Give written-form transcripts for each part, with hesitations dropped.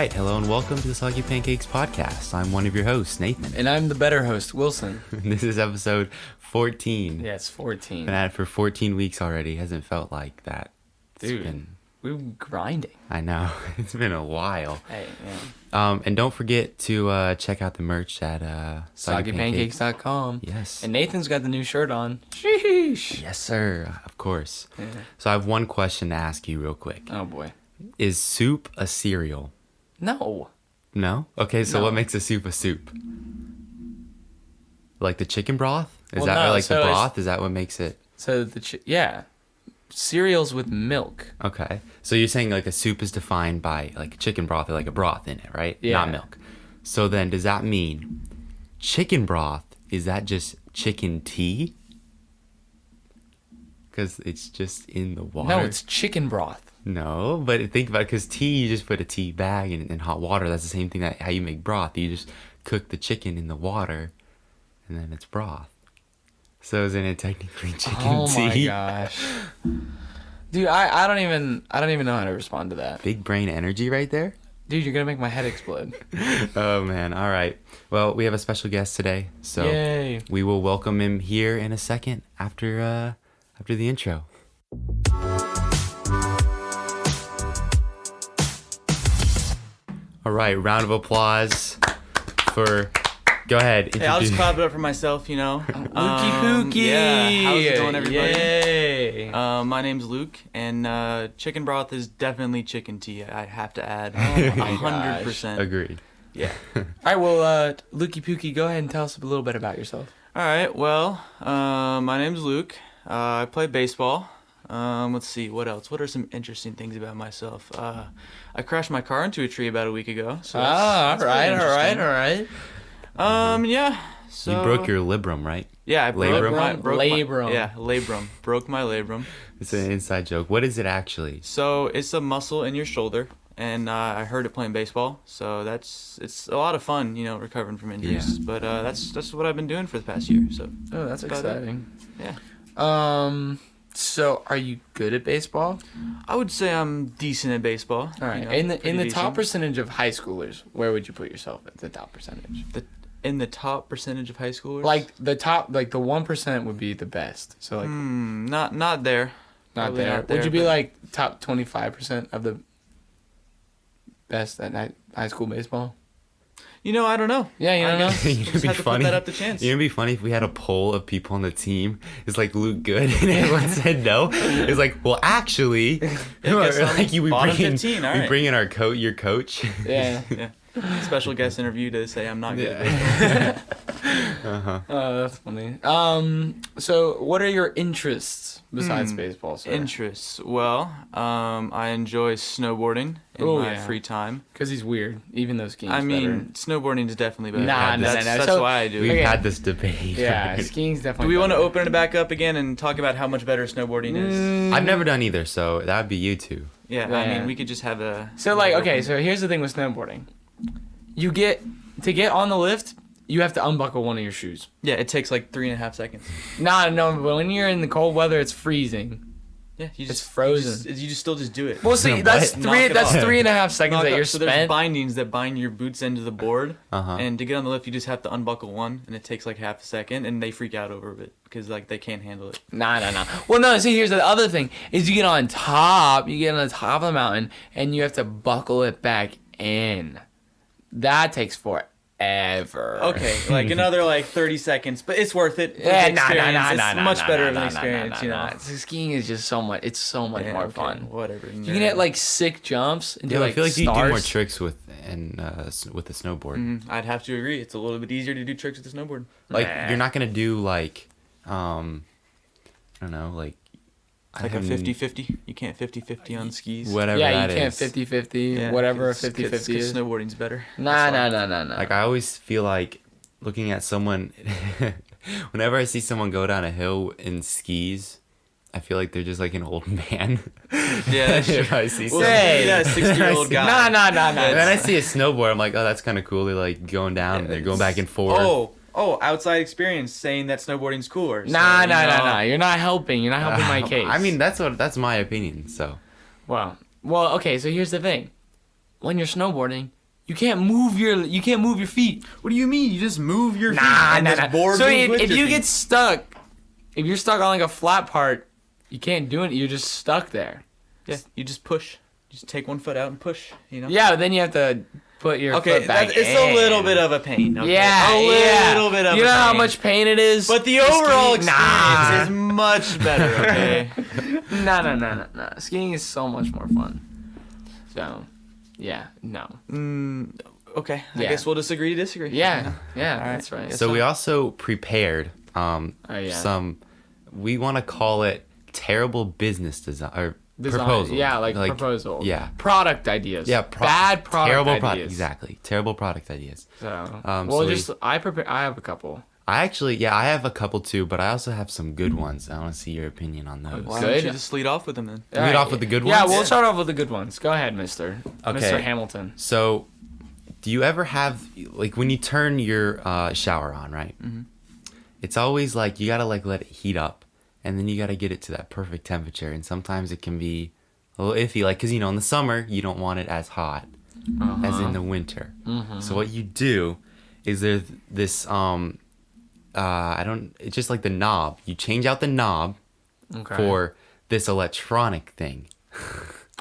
right, hello and welcome to the Soggy Pancakes podcast. I'm one of your hosts, Nathan. And I'm the better host, Wilson. This is episode 14. Yeah, it's 14. Been at it for 14 weeks already. Hasn't felt like that. Dude, we've been grinding. I know. It's been a while. Hey, man. And don't forget to check out the merch at SoggyPancakes.com. Yes. And Nathan's got the new shirt on. Sheesh. Yes, sir. Of course. Yeah. So I have one question to ask you real quick. Oh, boy. Is soup a cereal? No. No? Okay, so No. what makes a soup a soup? Like the chicken broth? Is Well, that no, like so the it's- broth? Is that what makes it? So, yeah. Cereals with milk. Okay. So you're saying like a soup is defined by like chicken broth or like a broth in it, right? Yeah. Not milk. So then does that mean chicken broth, is that just chicken tea? Because it's just in the water. No, it's chicken broth. No, but think about it, because tea, you just put a tea bag in hot water. That's the same thing that how you make broth. You just cook the chicken in the water, and then it's broth. So isn't it technically chicken tea? Oh my gosh. Dude, I don't even know how to respond to that. Big brain energy right there. Dude, you're gonna make my head explode. Oh man, all right. Well, we have a special guest today, so Yay. we will welcome him here in a second after the intro. All right, round of applause for. Go ahead. Hey, I'll just introduce- clap it up for myself, you know. Lukey Pookie. Yeah, how's it going, everybody? Yay. My name's Luke, and chicken broth is definitely chicken tea. I have to add, my 100%. Agreed. Yeah. All right, well, Lukey Pookie, go ahead and tell us a little bit about yourself. All right. Well, my name's Luke. I play baseball. Let's see, what else? What are some interesting things about myself? I crashed my car into a tree about a week ago. So that's pretty interesting. Yeah. So You broke your labrum, right? Yeah, I broke labrum? my Labrum. Yeah, labrum. Broke my labrum. It's an inside joke. What is it actually? So it's a muscle in your shoulder, and I heard it playing baseball. So it's a lot of fun, you know, recovering from injuries. Yeah. But that's what I've been doing for the past year. So Oh, that's about it. exciting. Yeah, So are you good at baseball? I would say I'm decent at baseball. All right. you know, in the pretty top decent. percentage of high schoolers, where would you put yourself at the top percentage? In the top percentage of high schoolers, Like the top, like the 1% would be the best. So like not there. not Probably there. not there, Would you be but- like top 25% of the best at high school baseball? You know, I don't know. Yeah, you I don't know? guess You we'll know, just be have to funny. put that up to chance. It'd be funny if we had a poll of people on the team. It's like Luke good, and everyone said no. It's like, well, actually, guess I'm we bottom bring in 15, all we right. bring in your coach. Yeah. Yeah. Special guest interview to say I'm not good at Yeah. baseball. Oh, that's funny. So what are your interests besides baseball? Sir? Interests. Well, I enjoy snowboarding in my free time. Because he's weird, even though skiing's I mean, snowboarding is definitely better. Nah, That's So- why I do We've it. Okay. had this debate. better. Yeah, already. skiing's Do definitely we want to better. open it back up again and talk about how much better snowboarding is? I've never done either, so that would be you two. Yeah, I Yeah. mean, we could just have a... So like, okay, so here's the thing with snowboarding. You get on the lift, you have to unbuckle one of your shoes. Yeah, it takes like 3.5 seconds. No, but when you're in the cold weather, it's freezing. Yeah, you just... It's frozen. You just still just do it. Well, see, What? that's Knock it That's off. 3.5 seconds Knock that up. you're So there's spent. bindings that bind your boots into the board, Uh-huh. and to get on the lift, you just have to unbuckle one, and it takes like half a second, and they freak out over it because like they can't handle it. Nah. Well, no, see, here's the other thing, is you get on the top of the mountain, and you have to buckle it back in. That takes forever. Okay, like another like 30 seconds, but it's worth it. For Yeah, the nah. experience. It's much better of an experience, you know. Skiing is just so much, it's so much Yeah, more okay, fun. Whatever. You can hit like sick jumps and do Yeah, like I feel like you do stars. more tricks with the snowboard. I'd have to agree. It's a little bit easier to do tricks with the snowboard. Like Nah. you're not gonna do like I don't know, like Like a 50-50. You can't 50-50 on skis. whatever Yeah, that you can't is. 50-50, Yeah, whatever a 'cause 50-50 is. snowboarding's better. Nah. Like I always feel like looking at someone whenever I see someone go down a hill in skis, I feel like they're just like an old man. Yeah, that's true. If I see Well, someone- Hey. yeah, a 60-year-old guy. Nah. And then I see a snowboard, I'm like, oh, that's kind of cool. They're like going down, and they're going back and forth. Outside experience saying that snowboarding's cooler. So, Nah. you know, You're not helping. You're not helping my case. I mean, that's my opinion. So Well, okay, so here's the thing. when you're snowboarding, you can't move your feet. What do you mean? You just move your feet Nah. this board So moves with if your you feet. get stuck, if you're stuck on like a flat part, you can't do it. You're just stuck there. Yeah, you just push. You just take one foot out and push, you know? Yeah, but then you have to put your Okay, foot back it's a little bit of a pain. Okay? Yeah, a little bit of You a know how pain. much pain it is? But the overall Skiing- experience is much better, okay? No. Skiing is so much more fun. So, yeah, no. Okay, I Yeah. guess we'll disagree to disagree. Yeah, yeah, All right. that's right. So we also prepared yeah. some. We want to call it terrible business design or Design. proposal. Yeah, like proposal. Yeah. Product ideas. Yeah, bad product terrible ideas. product. Exactly, terrible product ideas. So, so I have a couple. I have a couple too, but I also have some good ones. I want to see your opinion on those. Why Good. don't you just lead off with them then? Lead off with the good Yeah, ones? we'll start off with the good ones. Go ahead, Mr. Okay. Mr. Hamilton. So, do you ever have like when you turn your shower on, right? Mhm. It's always like you gotta like let it heat up, and then you gotta get it to that perfect temperature. And sometimes it can be a little iffy, like because in the summer you don't want it as hot as in the winter. So what you do is there's this it's just like the knob. You change out the knob Okay. for this electronic thing.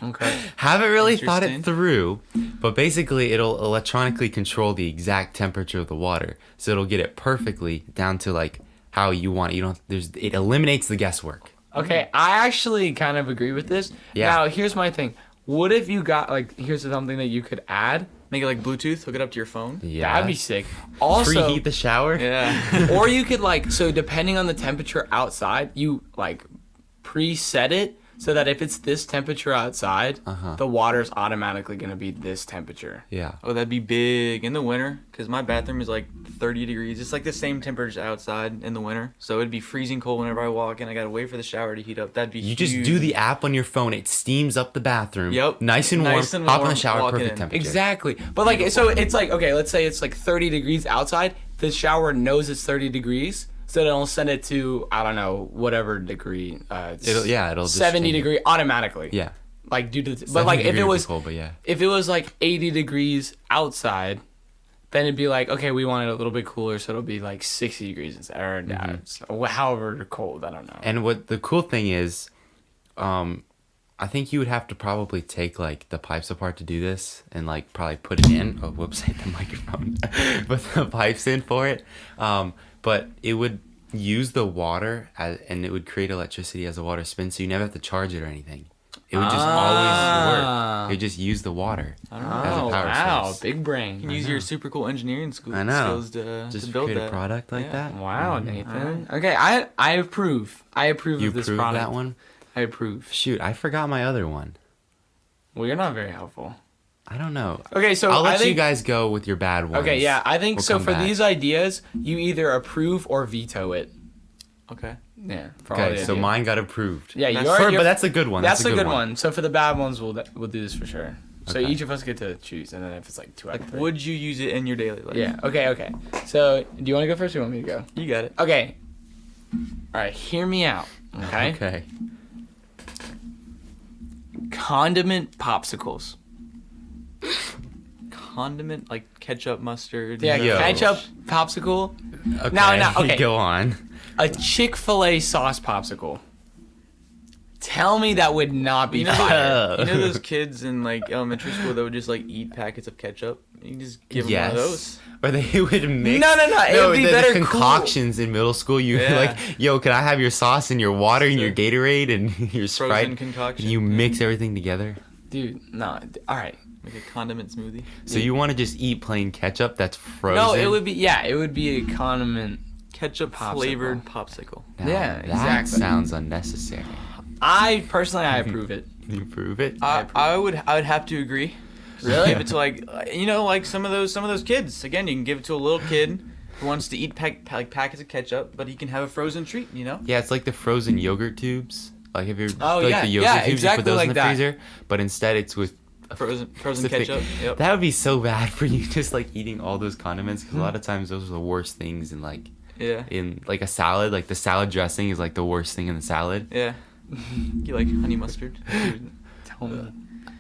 Okay. Haven't really thought it Interesting. through, but basically it'll electronically control the exact temperature of the water, so it'll get it perfectly down to like how you want it. It eliminates the guesswork. Okay, I actually kind of agree with this. Yeah. Now, here's my thing. What if you got here's something that you could add? Make it like Bluetooth, hook it up to your phone. Yeah, That'd be sick. Also, preheat the shower. Yeah. or you could so depending on the temperature outside, you preset it so that if it's this temperature outside, the water's automatically gonna be this temperature. Yeah. Oh, that'd be big in the winter, because my bathroom is like 30 degrees. It's like the same temperature outside in the winter. So it'd be freezing cold whenever I walk in. I gotta wait for the shower to heat up. That'd be You just do the app on your phone. It steams up the bathroom. Yep. Nice and warm. Nice and Hop in warm, the shower. walking Perfect in. temperature. Exactly. But so it's okay, let's say it's 30 degrees outside. The shower knows it's 30 degrees, so it'll send it to, I don't know, whatever degree. It'll just 70 change it. degree automatically. Yeah. Due to but 70 if it degrees was is cold, but yeah. if it was 80 degrees outside, then it'd be okay, we want it a little bit cooler, so it'll be 60 degrees inside, or however cold, I don't know. And what the cool thing is, I think you would have to probably take the pipes apart to do this, and probably put it in. Oh, whoops! Hit the microphone. Put the pipes in for it. But it would use the water and it would create electricity as the water spins, so you never have to charge it or anything. It would just always work. It would just use the water as a power wow, source. big brain. You can use your super cool engineering I know. skills to Just build create that. a product like that. Wow, Nathan. Okay, I approve. I approve You of this approve product. that one? I approve. Shoot, I forgot my other one. Well, you're not very helpful. I don't know. Okay, so I'll I let think, you guys go with your bad ones. Okay, yeah, I think We'll so. come For back. these ideas, you either approve or veto it. Okay. Yeah. For all Okay, the so ideas. mine got approved. Yeah, That's you're, But that's a good one. That's a good one. So for the bad ones, we'll do this for sure. So Okay. each of us get to choose, and then if it's 2 out of 3. Would you use it in your daily life? Yeah. Okay. So do you want to go first, or you want me to go? You got it. Okay. All right. Hear me out. Okay. Okay. Condiment popsicles. Condiment like ketchup, mustard. Yeah. Yo. Ketchup popsicle. Okay. Now, okay. Go on. A Chick-fil-A sauce popsicle. Tell me that would not be You know, fire. you know those kids in elementary school that would just eat packets of ketchup? You can just give them one of those. Or they would mix. No, it would be the better concoctions in middle school. You Yeah. yo, can I have your sauce and your water and your Gatorade and your Frozen Sprite? concoction. And you mix everything together. Dude, no. All right. Make a condiment smoothie. So you want to just eat plain ketchup that's frozen? No, it would be a condiment. Ketchup Popsicle. flavored popsicle. Now, Yeah, that exactly. sounds unnecessary. I personally approve it. You prove it? I would have to agree. Really? Give it to some of those kids. Again, you can give it to a little kid who wants to eat packets of ketchup, but he can have a frozen treat. Yeah, it's like the frozen yogurt tubes. Like if you're Oh, like yeah, the yogurt yeah, tubes, exactly you put those like in the that. freezer, but instead it's with Frozen specific- ketchup. Yep. That would be so bad for you, just eating all those condiments, because a lot of times those are the worst things in Yeah. in a salad. Like the salad dressing is the worst thing in the salad. Yeah. You like honey mustard? Tell me.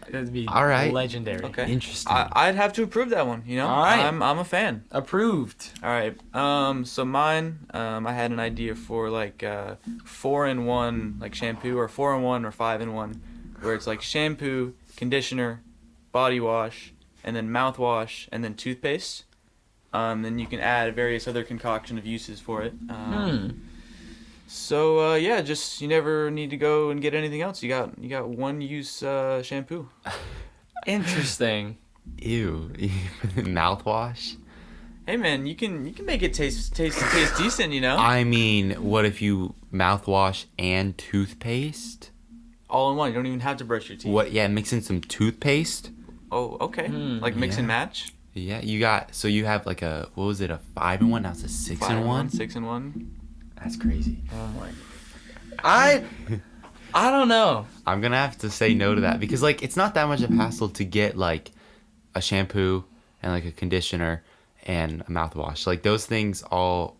It'd be All right. legendary. Okay. Interesting. I'd have to approve that one. You know, All right. I'm a fan. Approved. All right. So mine, I had an idea for like 4-in-1 like shampoo, or 4-in-1 or 5-in-1, where it's like shampoo, conditioner, body wash, and then mouthwash, and then toothpaste. Then you can add various other concoction of uses for it. So yeah, just you never need to go and get anything else. You got one use shampoo. Interesting. Ew. Mouthwash? Hey man, you can make it taste decent, you know. I mean, what if you mouthwash and toothpaste? All in one. You don't even have to brush your teeth. What? Yeah, mix in some toothpaste. Oh, okay. Like mix and Yeah. match. Yeah, you have like what was it, a 5-in-1? Now it's a 6-in-1? 6-in-1. That's crazy. Oh my. I don't know. I'm gonna have to say no to that because like it's not that much of a hassle to get like a shampoo and like a conditioner and a mouthwash. Like those things all,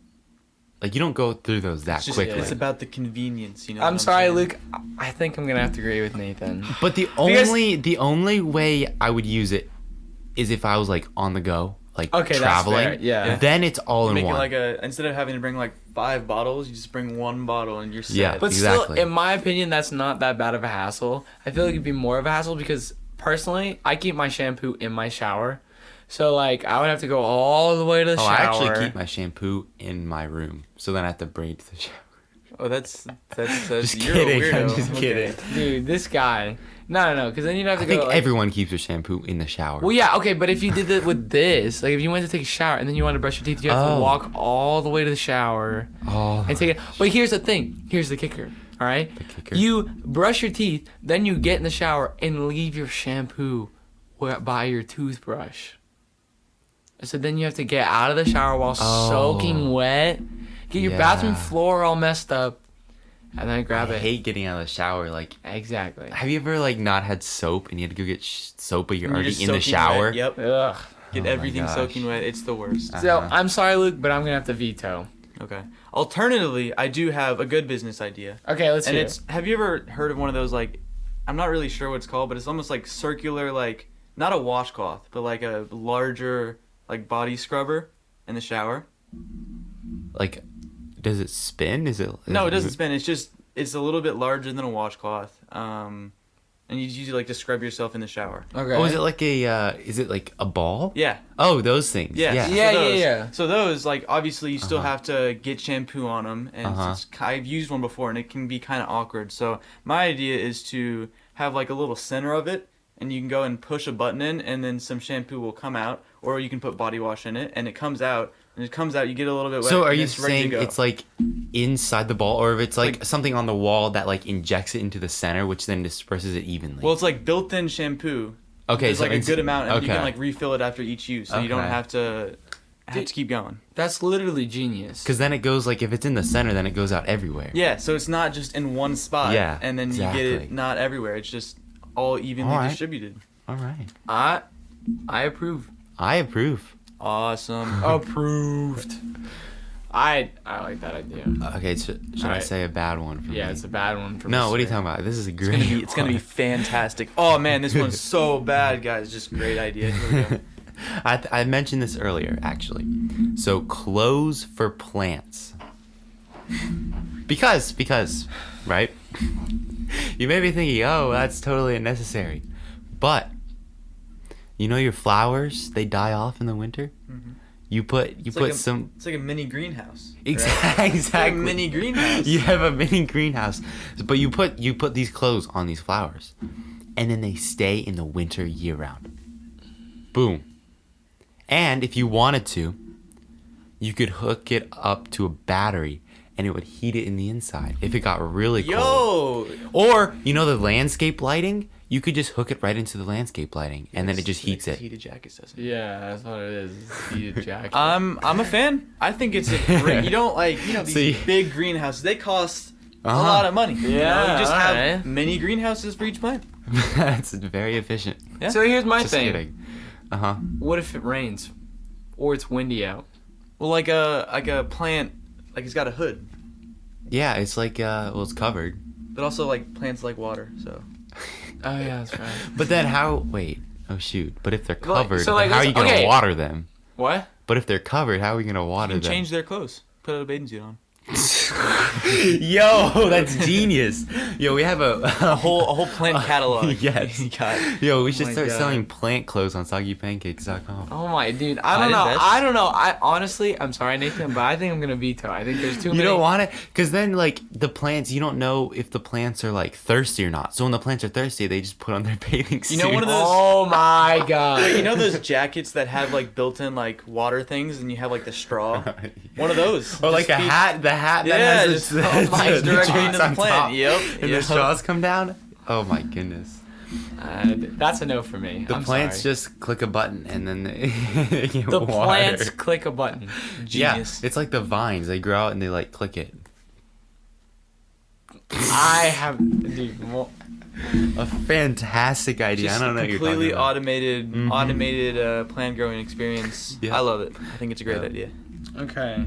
like you don't go through those that quickly. It's about the convenience, you know. I'm what sorry, saying? Luke. I think I'm gonna have to agree with Nathan. But the only way I would use it is if I was like on the go, like Okay, that's traveling. fair, yeah. Then it's all in Make one. it like instead of having to bring like 5 bottles, you just bring 1 bottle and you're set. Yeah. But Exactly. still, in my opinion, that's not that bad of a hassle. I feel like it'd be more of a hassle because personally, I keep my shampoo in my shower. So like I would have to go all the way to the Oh, shower. I actually keep my shampoo in my room, so then I have to bring it to the shower. Oh, that's Just you're kidding. a weirdo. I'm just kidding. Dude, this guy. No, because then you'd have to I go. think like- everyone keeps their shampoo in the shower. Well, yeah, okay, but if you did it with this, like if you went to take a shower and then you wanted to brush your teeth, you have to Oh. walk all the way to the shower Oh, and take it. But here's the thing. Here's the kicker. All right. The kicker. You brush your teeth, then you get in the shower and leave your shampoo by your toothbrush. So then you have to get out of the shower while soaking wet, get your bathroom Yeah. floor all messed up, and then grab I it. hate getting out of the shower. Like, Exactly. have you ever like not had soap and you had to go get soap, but you're And already just in the soaking shower? wet. Yep. Ugh. Get Oh my everything gosh. soaking wet. It's the worst. So Uh-huh. I'm sorry, Luke, but I'm gonna have to veto. Okay. Alternatively, I do have a good business idea. Okay, let's And hear it's have you ever heard of one of those like I'm not really sure what it's called, but it's almost like circular, like not a washcloth, but like a larger like body scrubber in the shower. Like, does it spin? No, it doesn't spin. It's a little bit larger than a washcloth. And you use it like to scrub yourself in the shower. Okay. Oh, is it like a ball? Yeah. Oh, those things. Yeah. Yeah. Yeah. So those, yeah. So those, like, obviously you still have to get shampoo on them, and I've used one before, and it can be kind of awkward. So my idea is to have like a little center of it, and you can go and push a button in, and then some shampoo will come out, or you can put body wash in it, and it comes out. And it comes out, you get a little bit wet. So are and you it's ready to saying go. it's like inside the ball, or if it's like something on the wall that like injects it into the center, which then disperses it evenly? Well, it's like built-in shampoo. okay, There's so like a good amount, and you can okay. like refill it after each use, so you don't Okay. have to keep going. That's literally genius. Because then it goes like if it's in the center, then it goes out everywhere. Yeah, so it's not just in one spot, Yeah, and then you get exactly. it not everywhere. It's just all evenly All right. distributed. All right. I approve. I approve. Awesome. Approved. I like that idea. Okay, should I Alright. say a bad one for me? Yeah, it's a bad one for me. No, what are you talking about? This is a great. It's gonna be fantastic. Oh man, this one's so bad, guys. Just great idea. Here we go. I mentioned this earlier, actually. So clothes for plants. Because, right? You may be thinking, oh, that's totally unnecessary, but you know your flowers, they die off in the winter. Mhm. You put like some It's like a mini greenhouse. exactly. It's like a mini greenhouse. You have a mini greenhouse, but you put these clothes on these flowers, and then they stay in the winter year round. Boom. And if you wanted to, you could hook it up to a battery, and it would heat it in the inside if it got really cold. Yo. Or you know the landscape lighting, you could just hook it right into the landscape lighting, and then it just heats it. Heated jackets, doesn't it? Yeah, that's what it is. It's heated jacket. I'm a fan. I think it's a great. You don't like these See? big greenhouses. They cost a Uh-huh. lot of money. You know, Yeah, you just have alright. mini greenhouses for each plant. That's very efficient. Yeah. So here's my Just thing. kidding. Uh huh. What if it rains, or it's windy out? Well, like a plant, like it's got a hood, Yeah, it's like well, it's covered. but also like plants like water. So Oh yeah, that's right. But then how? Wait. Oh shoot. But if they're Well, covered, so, like, then how are you let's- gonna okay. water them? What? But if they're covered, how are we gonna You water can them? change their clothes. Put a bathing suit on. Yo, that's genius. Yo, we have A whole plant catalog. Yes. You got. Yo, we should my start God. selling plant clothes on soggypancakes.com. Oh my dude, I I'd don't know. invest. I don't know. I honestly, I'm sorry, Nathan, but I think I'm gonna veto. I think there's too You many. don't want it? Because then, like, the plants, you don't know if the plants are, like, thirsty or not. So when the plants are thirsty, they just put on their bathing suit. You know one of those- Oh my god. Wait, you know those jackets that have like built-in like water things, and you have like the straw. One of those. Or like Just a feed- hat, the hat that Yeah, has just the, directly drinks into the on plant. top, Yep. and the straws come down. Oh my goodness. That's a no for me. The I'm plants sorry. just click a button and then they get The water. plants click a button. Genius. Yeah, it's like the vines. They grow out and they like click it. I have, dude. Well, A fantastic idea. Just I don't know what you're talking completely about. automated plant growing experience. Yeah. I love it. I think it's a great Yeah. idea. okay.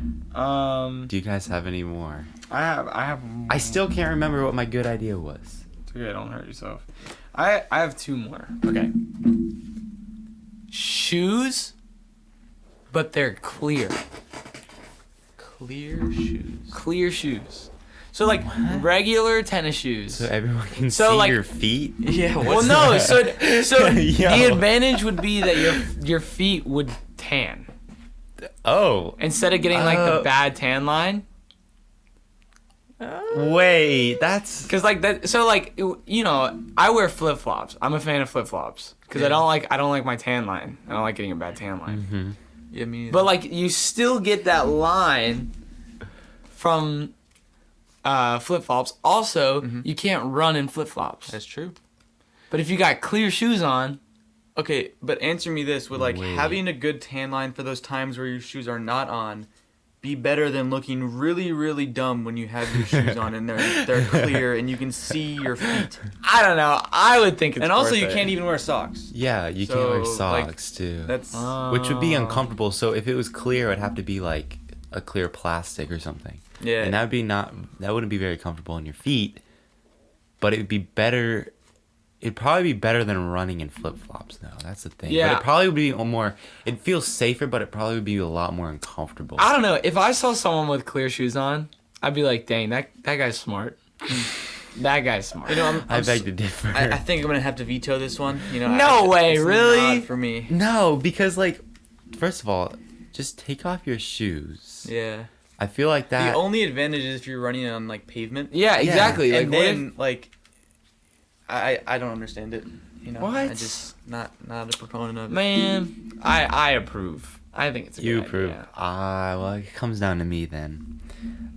Do you guys have any more? I have. I still can't remember what my good idea was. It's okay. Don't hurt yourself. I have two more. Okay. Shoes, but they're clear. Clear shoes. Clear shoes. So like regular tennis shoes. So everyone can So, see like- your feet? Yeah. Well, What's no. that? So Yo. the advantage would be that your feet would tan Oh. instead of getting like the bad tan line. Wait, that's... Cause like that. So like you know, I wear flip flops. I'm a fan of flip flops because Yeah. I don't like my tan line. I don't like getting a bad tan line. Mm-hmm. Yeah, me neither. But like you still get that line from flip flops. Also, you can't run in flip flops. That's true. But if you got clear shoes on, Okay, but answer me this: would like Wait. having a good tan line for those times where your shoes are not on be better than looking really, really dumb when you have your shoes on and they're clear and you can see your feet? I don't know. I would think it's And also, worth you it. can't even wear socks. Yeah, you can't wear So, like, socks, too. That's Which would be Oh. uncomfortable. So if it was clear, it'd have to be like a clear plastic or something. yeah. And that wouldn't be very comfortable on your feet. But it would be better. It'd probably be better than running in flip flops, though. That's the thing. Yeah. But it probably would be more. It feels safer, but it probably would be a lot more uncomfortable. I don't know. If I saw someone with clear shoes on, I'd be like, dang, that guy's smart. That guy's smart. You know, I beg to differ. I think I'm gonna have to veto this one. You know, No way, it's really? not for me. No, because like, first of all, just take off your shoes. Yeah. I feel like that. The only advantage is if you're running on like pavement. Yeah, exactly. Like, And what if- then like, I don't understand it. You know, What? I just not a proponent of it. man, I approve. I think it's a You good approve. idea. Well, it comes down to me then.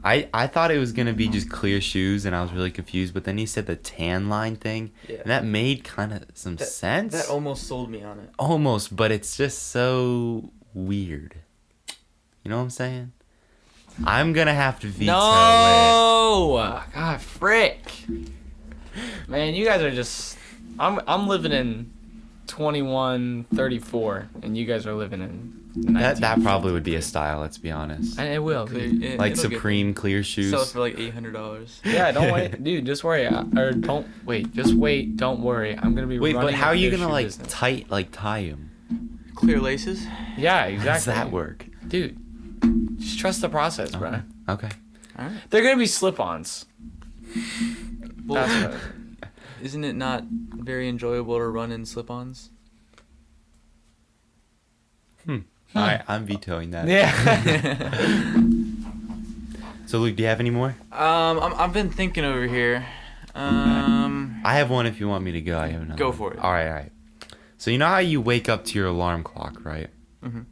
I thought it was gonna be just clear shoes, and I was really confused. But then he said the tan line thing, Yeah. and that made kind of some sense. That almost sold me on it. Almost, but it's just so weird. You know what I'm saying? I'm gonna have to veto it. No, God, frick, man, you guys are just. I'm living in 2134, and you guys are living in. That probably would be a style. Let's be honest. And it will. Clear, Dude. it, Like it'll get Supreme clear there. shoes. Sell it for like $800. Yeah, don't wait, dude. Just worry, or don't wait. Just wait. Don't worry. I'm gonna be. Wait, but running how a are you clear gonna shoe like business. tie them? Clear laces. Yeah, How exactly. does that work? dude? Just trust the process, bro. Okay. All right. They're gonna be slip-ons. Well, That's what. isn't it not very enjoyable to run in slip-ons? All right, I'm vetoing that. Yeah. So, Luke, do you have any more? I've been thinking over here. I have one if you want me to go. I have another. Go one. for it. All right. So you know how you wake up to your alarm clock, right? Mhm.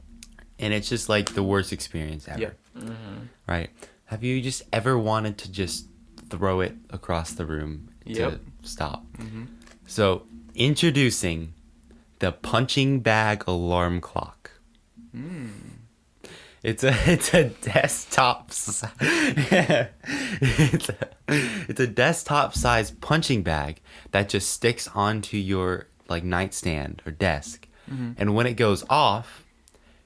And it's just like the worst experience ever. Yeah. Right. Have you just ever wanted to just throw it across the room Yep. to stop? Mhm. So introducing the punching bag alarm clock. It's a desktop. It's a desktop sized punching bag that just sticks onto your like nightstand or desk, and when it goes off,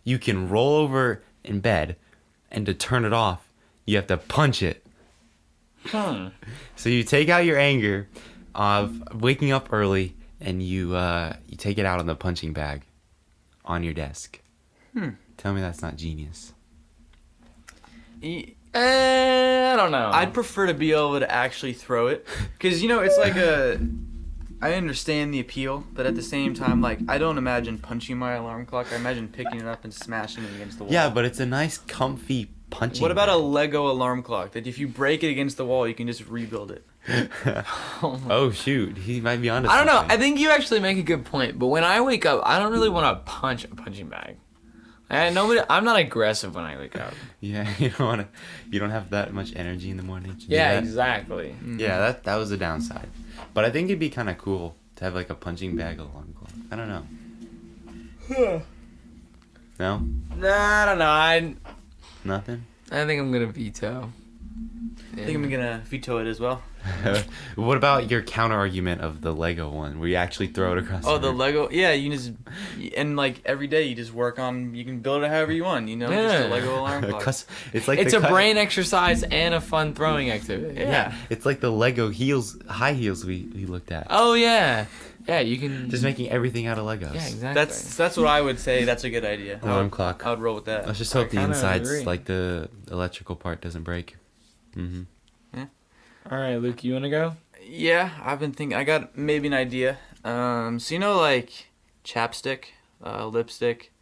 you can roll over in bed, and to turn it off, you have to punch it. So you take out your anger of waking up early and you take it out on the punching bag on your desk. Tell me that's not genius. I don't know. I'd prefer to be able to actually throw it, because it's like I understand the appeal, but at the same time, like, I don't imagine punching my alarm clock. I imagine picking it up and smashing it against the wall. Yeah, but it's a nice, comfy punching. What about bag. a Lego alarm clock that if you break it against the wall, you can just rebuild it? Oh shoot, he might be onto I don't know. something. I think you actually make a good point. But when I wake up, I don't really want to punch a punching bag. I'm not aggressive when I wake up. Yeah, you don't have that much energy in the morning. to do Yeah, that. exactly. Yeah, that was the downside. But I think it'd be kind of cool to have like a punching bag alarm clock. I don't know. No? Nah, I don't know. Nothing? I think I'm gonna veto. I think I'm gonna veto it as well. What about your counter argument of the Lego one, where you actually throw it across Oh, the room? Lego. Yeah, you can just, and like every day you just work on. You can build it however you want. Just Yeah. a Lego alarm clock. It's like It's the a brain exercise and a fun throwing activity. Yeah, it's like the Lego high heels we looked at. Oh yeah. Yeah, you can. Just making everything out of Legos. Yeah, exactly. That's what I would say. That's a good idea. Alarm clock. I would roll with that. Let's just hope the kinda insides, agree. like the electrical part, doesn't break. Mm-hmm. All right, Luke, you wanna go? Yeah, I've been thinking. I got maybe an idea. So like chapstick, lipstick.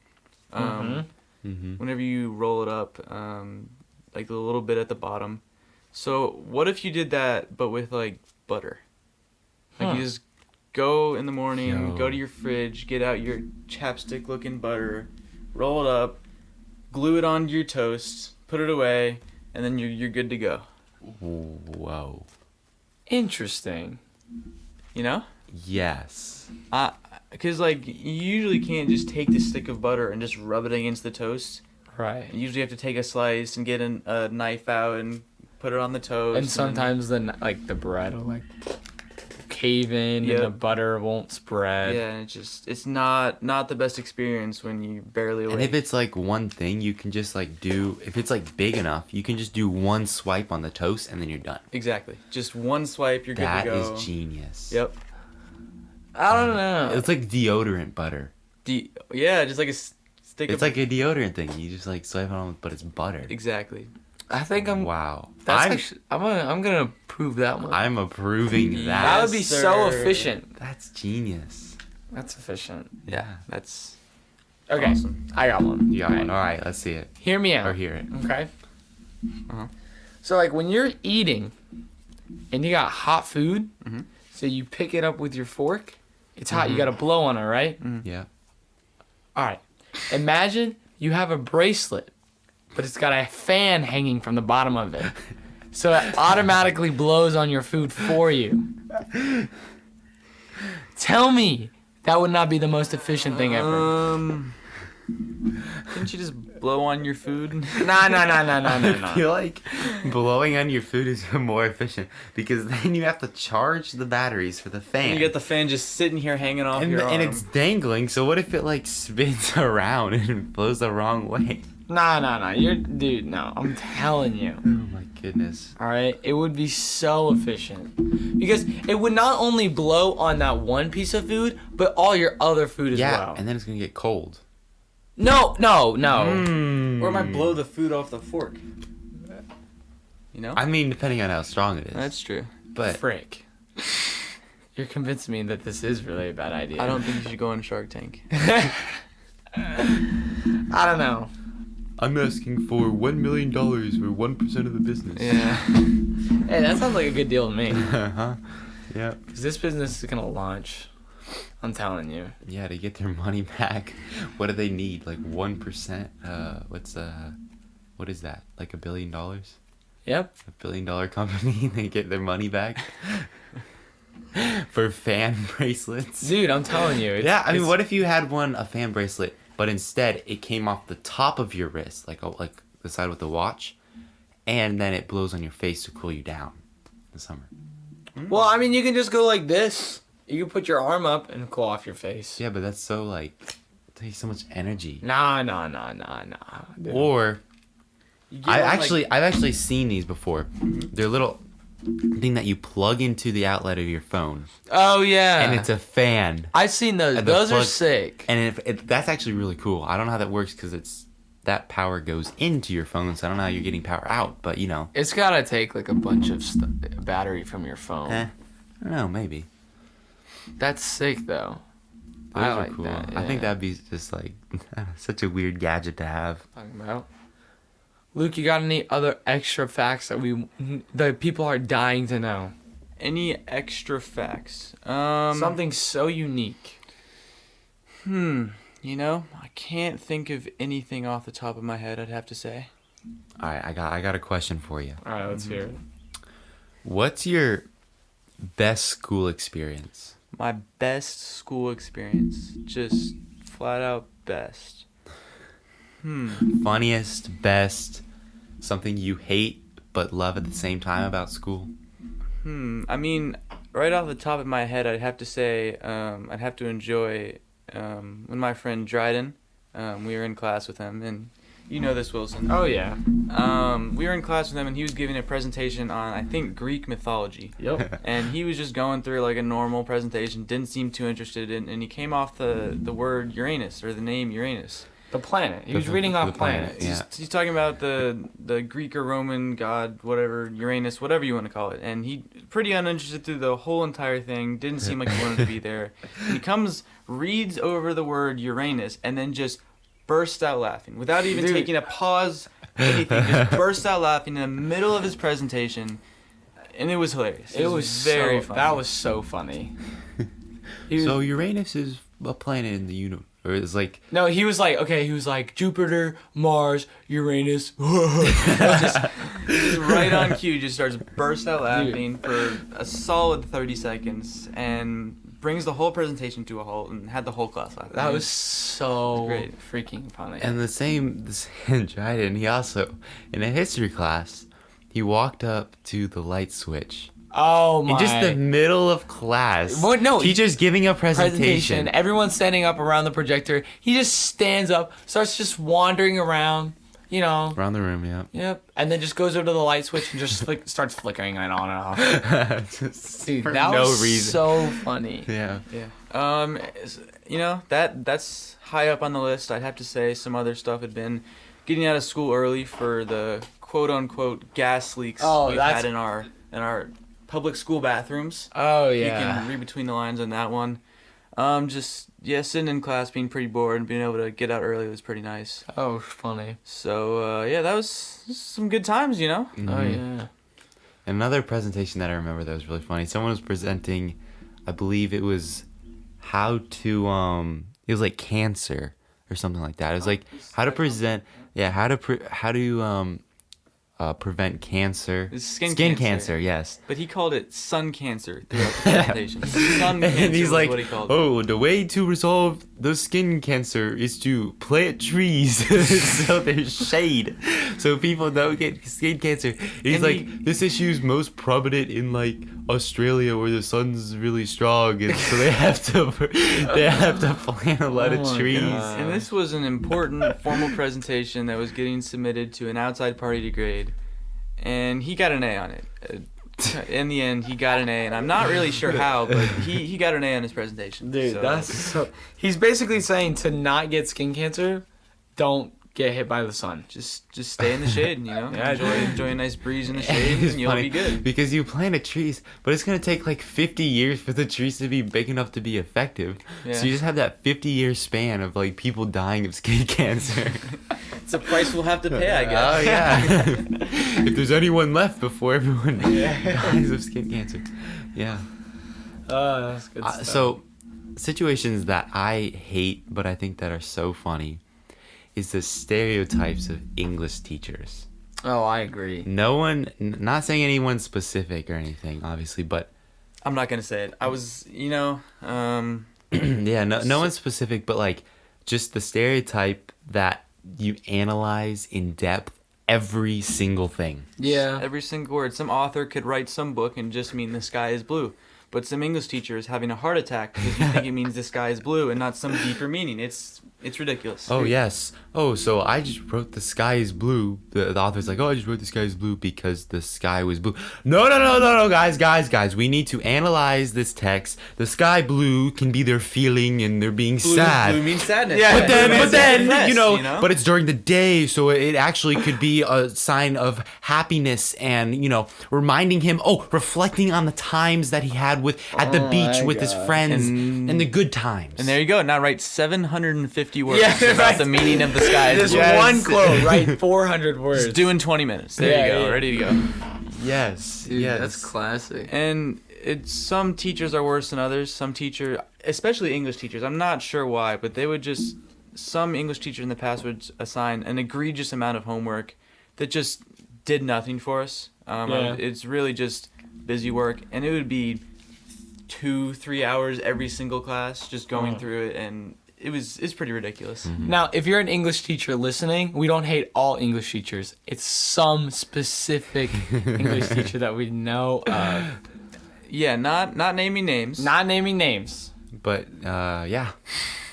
Mm-hmm. Whenever you roll it up, like the little bit at the bottom. So what if you did that, but with like butter? Like you just go in the morning, go to your fridge, get out your chapstick-looking butter, roll it up, glue it onto your toast, put it away, and then you're good to go. Whoa. Interesting. You know? Yes. Because like you usually can't just take the stick of butter and just rub it against the toast. Right. You usually have to take a slice and get a knife out and put it on the toast. And sometimes the bread will like cave in Yep. and the butter won't spread. Yeah, and it's not the best experience when you barely awake. And if it's like one thing, you can just like if it's like big enough, you can just do one swipe on the toast and then you're done. Exactly. Just one swipe, you're good to go. That is genius. Yep. I don't know. It's like deodorant butter. Yeah, just like a stick It's of... like a deodorant thing. You just like swipe it on, but it's butter. Exactly. I think I'm. Wow. I'm gonna approve that one. I'm approving that. That would be Yes, so sir. efficient. That's genius. That's efficient. Yeah, that's... Okay, Awesome. I got one. You got one. All right, let's see it. Hear me out. Or hear it. Okay. Uh-huh. So like when you're eating, and you got hot food, Mhm. so you pick it up with your fork. It's hot. You got to blow on it, right? Yeah. All right. Imagine you have a bracelet, but it's got a fan hanging from the bottom of it. So it automatically blows on your food for you. Tell me that would not be the most efficient thing ever. Couldn't you just blow on your food? Nah. I feel like blowing on your food is more efficient because then you have to charge the batteries for the fan. And you get the fan just sitting here hanging off your arm. and it's dangling, so what if it like spins around and blows the wrong way? Nah. Dude, no. I'm telling you. Oh my goodness. All right, it would be so efficient because it would not only blow on that one piece of food, but all your other food as Yeah, well. and then it's gonna get cold. No. Or it might blow the food off the fork. You know? I mean, depending on how strong it is. That's true. But Frick. You're convincing me that this is really a bad idea. I don't think you should go on Shark Tank. I don't know. I'm asking for $1 million for 1% of the business. Yeah. Hey, that sounds like a good deal to me. Huh? Yeah. Because this business is gonna launch. I'm telling you. Yeah, to get their money back, what do they need? Like 1%? What is that? Like $1 billion? Yep. $1 billion company, they get their money back for fan bracelets. Dude, I'm telling you. Yeah, I mean, what if you had a fan bracelet, but instead it came off the top of your wrist, like the side with the watch, and then it blows on your face to cool you down in the summer? Well, I mean, you can just go like this. You can put your arm up and cool off your face. Yeah, but that's so takes so much energy. Nah. Dude. Or You get I've on, like- actually seen these before. They're little thing that you plug into the outlet of your phone, Oh yeah. and it's a fan. I've seen those. And the Those are plug- sick. And that's actually really cool. I don't know how that works because that power goes into your phone, so I don't know how you're getting power out. But you know, It's gotta take like a bunch of battery from your phone. I don't know, maybe. That's sick though. Those I are like cool. that. I think yeah. that'd be just like such a weird gadget to have. Talking about. Luke, you got any other extra facts that the people are dying to know? Any extra facts? Something so unique. You know, I can't think of anything off the top of my head. I'd have to say. All right, I got a question for you. All right, let's hear it. What's your best school experience? My best school experience, just flat out best. Funniest, best, something you hate but love at the same time about school? I mean, right off the top of my head, I'd have to say, I'd have to enjoy when my friend Dryden, we were in class with him, and you know this, Wilson. Oh yeah. We were in class with him, and he was giving a presentation on, I think, Greek mythology. Yep. And he was just going through like a normal presentation, didn't seem too interested in, and he came off the word Uranus, or the name Uranus. The planet. He was The- reading the off planet, planets. yeah. He's talking about the Greek or Roman god, whatever, Uranus, whatever you want to call it. And he pretty uninterested through the whole entire thing, didn't seem like he wanted to be there. And he reads over the word Uranus, and then just burst out laughing without even Dude. taking a pause, anything. Just burst out laughing in the middle of his presentation, and it was hilarious. It was very so, funny. That was so funny. He was- So Uranus is a planet in the universe, or it's like No, he was like Jupiter, Mars, Uranus. Just- Just right on cue, just starts burst out laughing for a solid 30 seconds and brings the whole presentation to a halt and had the whole class laughing. that was so Great. freaking funny. and the same Dryden, he also in a history class, he walked up to the light switch. oh my. In just the middle of class. What? No, Teacher's giving a presentation. presentation. Everyone's standing up around the projector. He just stands up, starts just wandering around, you know. Around the room, yeah. Yep. And then just goes over to the light switch and just starts flickering it on and off. Just Dude, for that no was reason. so funny. Yeah. Yeah. You know, that's high up on the list. I'd have to say some other stuff had been getting out of school early for the quote unquote gas leaks we've had in our public school bathrooms. Oh You yeah. can read between the lines on that one. Sitting in class, being pretty bored, and being able to get out early was pretty nice. Oh, funny. So that was some good times, you know. Oh Mhm. yeah. Another presentation that I remember that was really funny. Someone was presenting, I believe it was how to it was like cancer or something like that. It was like how to present, prevent cancer. It's skin cancer. cancer. Yes. But he called it sun cancer throughout the presentation. Sun cancer And he's is like, what he called it. oh, the way to resolve the skin cancer is to plant trees so there's shade, so people don't get skin cancer. He's And like, this issue is most prominent in like Australia where the sun's really strong, and so they have to plant a lot Oh of my trees. God. And this was an important formal presentation that was getting submitted to an outside party to grade. And he got an A on it. In the end, he got an A, and I'm not really sure how, but he got an A on his presentation. Dude, so. that's so. He's basically saying to not get skin cancer, don't get hit by the sun. Just stay in the shade, you know. Yeah, enjoy a nice breeze in the shade, It's and you'll funny be good. because you plant trees, but it's gonna take like 50 years for the trees to be big enough to be effective. Yeah. So you just have that 50-year span of like people dying of skin cancer. It's a price we'll have to pay, I Oh guess. yeah. If there's anyone left before everyone dies of skin cancer. Yeah. That's good stuff. So situations that I hate but I think that are so funny is the stereotypes of English teachers. Oh, I agree. No one, not saying anyone specific or anything, obviously, but I'm not gonna say it. I was, yeah, no one specific, but like just the stereotype that you analyze in depth every single thing. Yeah. every single word. Some author could write some book and just mean the sky is blue. but some English teacher is having a heart attack because you think it means the sky is blue and not some deeper meaning. It's ridiculous. Oh, yes. Oh, so I just wrote the sky is blue. The author's like, oh, I just wrote the sky is blue because the sky was blue. No, guys. We need to analyze this text. The sky blue can be their feeling and they're being sad. Blue means sadness. Yeah, But then, depressed, you know, but it's during the day, so it actually could be a sign of happiness and, you know, reminding him, reflecting on the times that he had at the beach with his friends and the good times. And there you go. Now write 750 words Yeah, about right. the meaning of the sky. Just Yes. one quote, right? 400 words. Just doing 20 minutes. There Yeah, you go. yeah. Ready to go. Yes, Dude, yes. that's classic. And some teachers are worse than others. Some teacher, especially English teachers, I'm not sure why, but some English teacher in the past would assign an egregious amount of homework that just did nothing for us. It's really just busy work, and it would be 2-3 hours every single class just going through it, and it's pretty ridiculous. Now, if you're an English teacher listening, we don't hate all English teachers. It's some specific English teacher that we know of. Yeah, not naming names. Not naming names. But, yeah.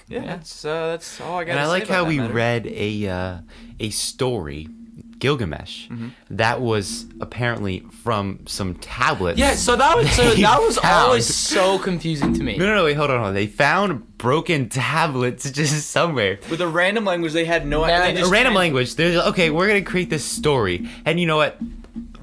Yeah, that's all I got to say. And I like about how that we matter. read a story, Gilgamesh, that was apparently from some tablets. Yeah, so that was They always found- so confusing to me. No, wait, hold on. They found broken tablets just somewhere. With a random language they had no Man, idea. A random language. There's okay. We're gonna create this story, and you know what?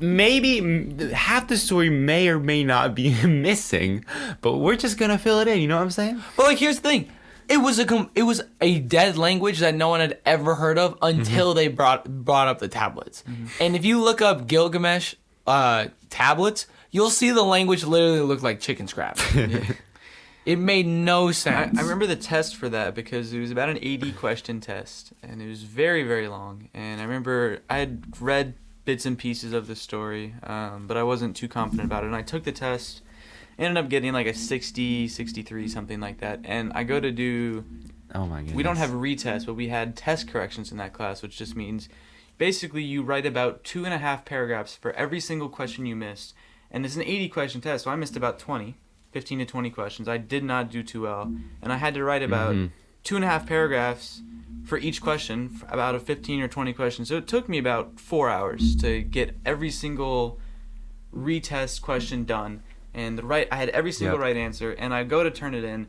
Maybe half the story may or may not be missing, but we're just gonna fill it in. You know what I'm saying? But like, here's the thing. It was a dead language that no one had ever heard of until they brought up the tablets. And if you look up Gilgamesh tablets, you'll see the language literally look like chicken scratch. It made no sense. I remember the test for that because it was about an 80 question test, and it was very, very long. And I remember I had read bits and pieces of the story, but I wasn't too confident about it. And I took the test, ended up getting like a 60, 63, something like that. And I go to do, Oh my goodness. we don't have retests, but we had test corrections in that class, which just means basically you write about 2.5 paragraphs for every single question you missed. And it's an 80 question test, so I missed about 15 to 20 questions. I did not do too well, and I had to write about 2.5 paragraphs for each question, about a 15 or 20 questions. So it took me about 4 hours to get every single retest question done, and I had every single right answer, and I go to turn it in,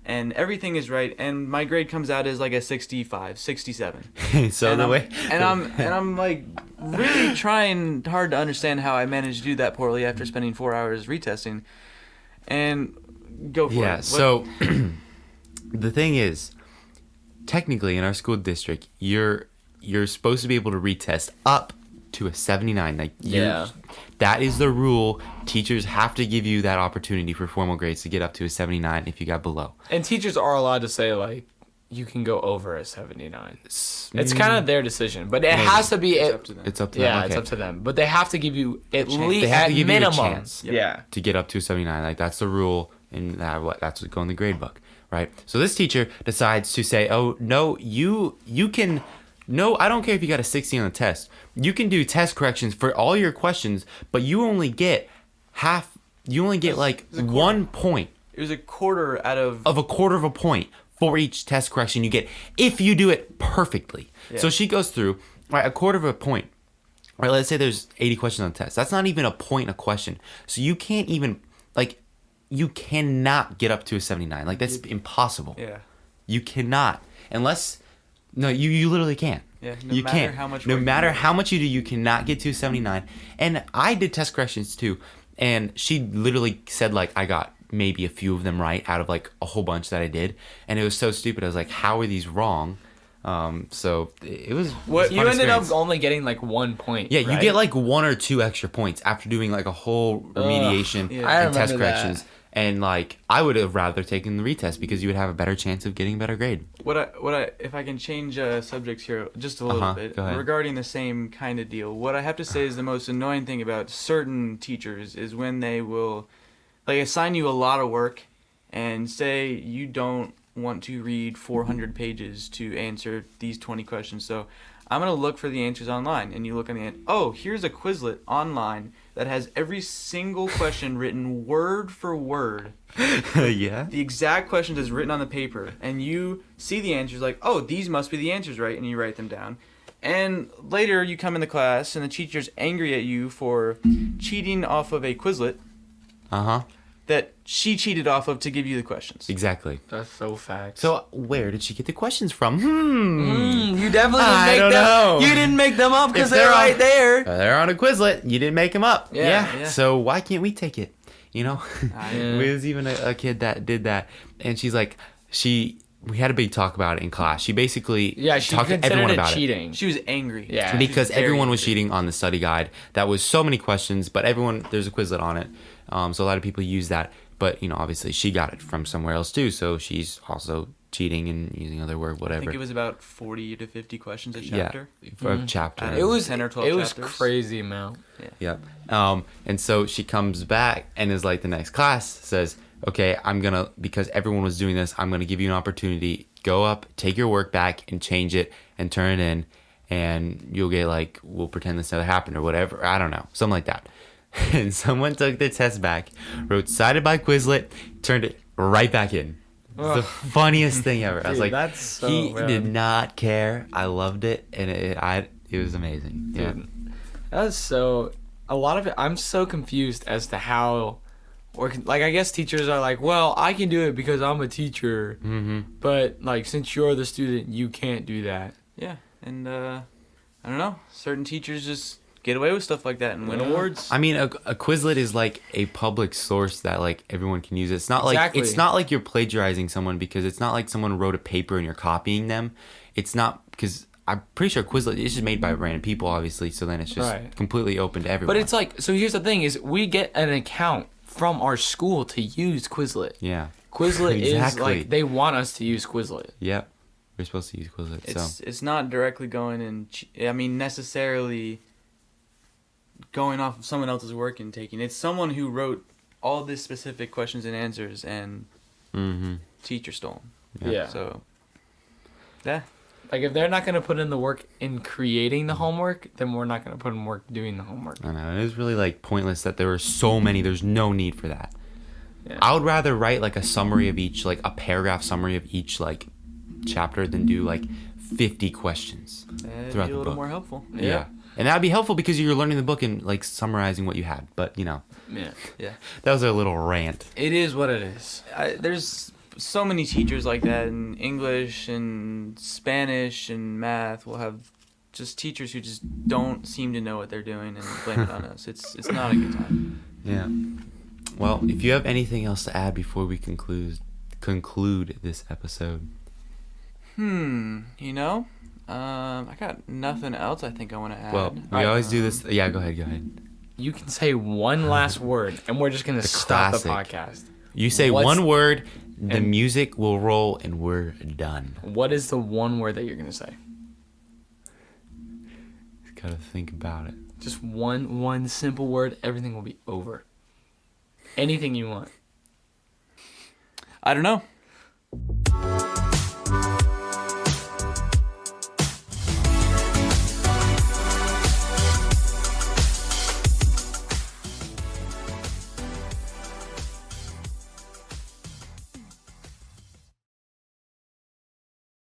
and everything is right, and my grade comes out as like a 65, 67. So and the I'm, way and I'm like really trying hard to understand how I managed to do that poorly after spending 4 hours retesting. And go for it. Yeah. So the thing is, technically in our school district, you're supposed to be able to retest up to a 79. Like that is the rule. Teachers have to give you that opportunity for formal grades to get up to a 79 if you got below. And teachers are allowed to say, like, you can go over a 79. It's kind of their decision, but it has to be. It's up to them. It's up to Yeah, them. Okay. it's up to them. But they have to give you at least, They have at to give minimum. you a chance. Yeah. To get up to a 79. Like that's the rule, and that's what go in the grade book, right? So this teacher decides to say, "Oh no, you can." No, I don't care if you got a 60 on the test. You can do test corrections for all your questions, but you only get half. You only get like 1 point It was a quarter out of a quarter of a point for each test correction you get if you do it perfectly. Yeah. So she goes through, right, a quarter of a point. Right, let's say there's 80 questions on the test. That's not even a point a question. So you can't even, like, you cannot get up to a 79. Like, that's impossible. Yeah. You cannot. Unless, no, you literally can't. Yeah, no you matter can't. how much No work you matter do. how much you do, you cannot get to a 79. And I did test corrections too. And she literally said, like, I got maybe a few of them right out of, like, a whole bunch that I did. And it was so stupid. I was like, how are these wrong? So it was. What it was a you fun ended experience. up only getting like 1 point. Yeah, you right? get like 1 or 2 extra points after doing like a whole remediation yeah. I and test remember that. corrections. And like I would have rather taken the retest because you would have a better chance of getting a better grade. If I can change subjects here just a little bit go ahead. regarding the same kind of deal. What I have to say is the most annoying thing about certain teachers is when they will like assign you a lot of work and say you don't want to read 400 pages to answer these 20 questions. So I'm going to look for the answers online, and you look on the end. Oh, here's a Quizlet online that has every single question written word for word. Yeah. The exact questions as written on the paper. And you see the answers like, oh, these must be the answers, right? And you write them down. And later you come into class and the teacher's angry at you for cheating off of a Quizlet that she cheated off of to give you the questions. Exactly. That's so facts. So where did she get the questions from? You definitely didn't make don't them. know. You didn't make them up because If they're they're right on- there. They're on a Quizlet. You didn't make them up. Yeah. So why can't we take it? You know? Yeah. There's even a kid that did that. And she's like, we had a big talk about it in class. She basically She talked to considered everyone it about cheating. She was angry. Yeah. because very everyone was angry. cheating on the study guide. That was so many questions, but there's a Quizlet on it. So a lot of people use that. But, obviously she got it from somewhere else too. So she's also cheating and using other word, whatever. I think it was about 40 to 50 questions a chapter. Yeah, for a chapter. It was 10 or 12 It was chapters. crazy amount. Yep. And so she comes back and is like, the next class says, okay, because everyone was doing this, I'm going to give you an opportunity. Go up, take your work back and change it and turn it in. And you'll get we'll pretend this never happened or whatever. I don't know. Something like that. And someone took the test back, wrote cited by Quizlet, turned it right back in. It's the funniest thing ever. I was Dude, like, that's so he rad. did not care. I loved it. And it was amazing. Yeah. Dude, that's so. A lot of it, I'm so confused as to how. I guess teachers are like, well, I can do it because I'm a teacher. Mm-hmm. But, since you're the student, you can't do that. Yeah, and I don't know. Certain teachers just get away with stuff like that and win awards. I mean, a Quizlet is like a public source that everyone can use. It's not Exactly. it's not like you're plagiarizing someone, because it's not like someone wrote a paper and you're copying them. It's not, because I'm pretty sure Quizlet is just made by random people, obviously. So then it's just Right. completely open to everyone. But it's so here's the thing is we get an account from our school to use Quizlet. yeah, Quizlet Exactly. is they want us to use Quizlet. yep. We're supposed to use Quizlet. It's not directly going and necessarily going off of someone else's work and taking. It's someone who wrote all this specific questions and answers and Mm-hmm. teacher stole them. Yeah. So, yeah. If they're not gonna put in the work in creating the homework, then we're not gonna put in work doing the homework. I know, it was really pointless that there were so many. There's no need for that. Yeah. I would rather write a summary of each, a paragraph summary of each chapter than do 50 questions That'd throughout be a the little book. more helpful. Yeah. And that'd be helpful because you're learning the book and summarizing what you had. But Yeah. that was a little rant. It is what it is. There's so many teachers like that in English and Spanish and math. We'll have just teachers who just don't seem to know what they're doing and blame it on us. It's not a good time. Yeah. Well, if you have anything else to add before we conclude this episode. I got nothing else I think I want to add. Well, we always do this. Yeah, go ahead. You can say one last word, and we're just gonna stop classic. the podcast. You say What's- one word, the and- music will roll, and we're done. What is the one word that you're gonna say? Gotta think about it. Just one simple word. Everything will be over. Anything you want. I don't know.